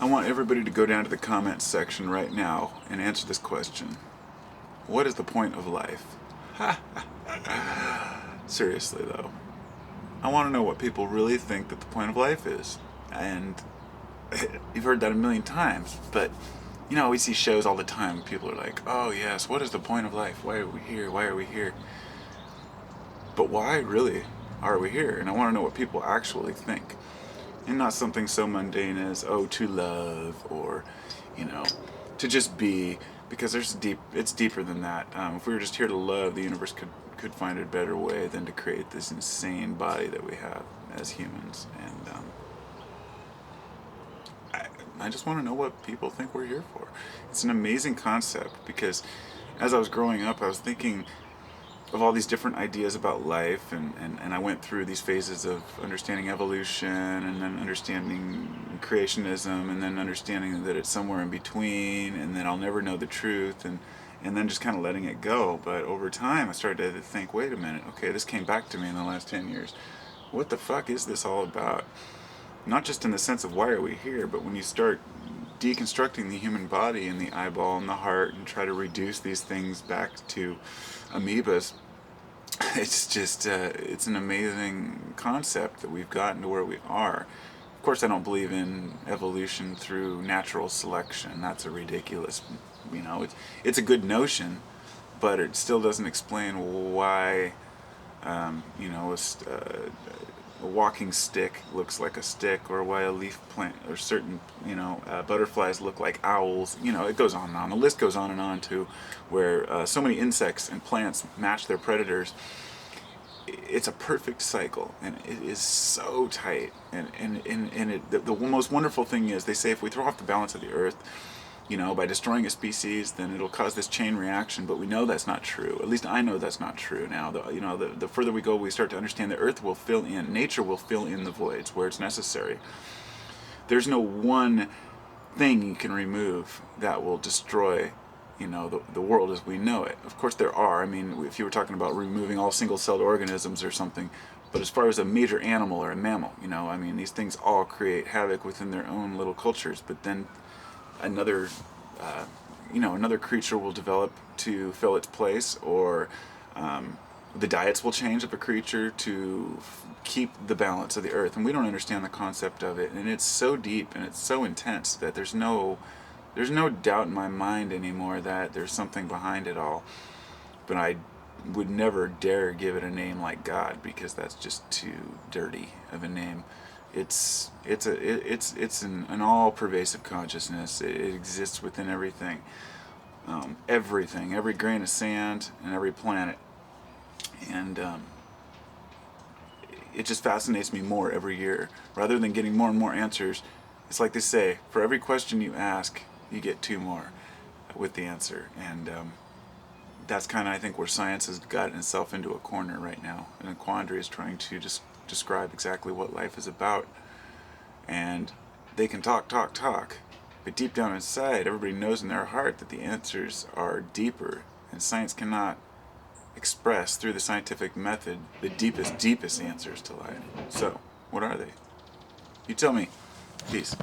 I want everybody to go down to the comments section right now and answer this question. What is the point of life? Seriously though. I want to know what people really think that the point of life is. And you've heard that a million times, but you know, we see shows all the time. People are like, oh yes, what is the point of life? Why are we here? Why are we here? But why really are we here? And I want to know what people actually think. And not something so mundane as, oh, to love, or, you know, to just be, because it's deeper than that. If we were just here to love, the universe could find a better way than to create this insane body that we have as humans. And I just want to know what people think we're here for. It's an amazing concept, because as I was growing up, I was thinking of all these different ideas about life, and I went through these phases of understanding evolution, and then understanding creationism, and then understanding that it's somewhere in between, and then I'll never know the truth, and then just kind of letting it go. But over time I started to think, wait a minute, okay, this came back to me in the last 10 years. What the fuck is this all about? Not just in the sense of why are we here, but when you start deconstructing the human body and the eyeball and the heart and try to reduce these things back to amoebas, it's just, it's an amazing concept that we've gotten to where we are. Of course, I don't believe in evolution through natural selection. That's a ridiculous, you know, it's a good notion, but it still doesn't explain why, you know, a walking stick looks like a stick, or why a leaf plant, or certain, you know, butterflies look like owls. You know, it goes on and on. The list goes on and on, to where so many insects and plants match their predators. It's a perfect cycle, and it is so tight. The most wonderful thing is, they say if we throw off the balance of the earth, you know, by destroying a species, then it'll cause this chain reaction. But we know that's not true. At least I know that's not true now. You know, the further we go, we start to understand the earth will fill in, nature will fill in the voids where it's necessary. There's no one thing you can remove that will destroy, you know, the world as we know it. Of course there are. I mean, if you were talking about removing all single-celled organisms or something, but as far as a major animal or a mammal, you know, I mean, these things all create havoc within their own little cultures. But then another, you know, another creature will develop to fill its place, or the diets will change of a creature to keep the balance of the earth. And we don't understand the concept of it, and it's so deep and it's so intense that there's no doubt in my mind anymore that there's something behind it all. But I would never dare give it a name like God, because that's just too dirty of a name. It's an all-pervasive consciousness. It exists within everything, everything, every grain of sand and every planet, and it just fascinates me more every year. Rather than getting more and more answers, it's like they say: for every question you ask, you get two more with the answer. And that's kind of, I think, where science has gotten itself into a corner right now, and a quandary is trying to just describe exactly what life is about. And they can talk, but deep down inside, everybody knows in their heart that the answers are deeper, and science cannot express through the scientific method the deepest answers to life. So, what are they? You tell me. Peace.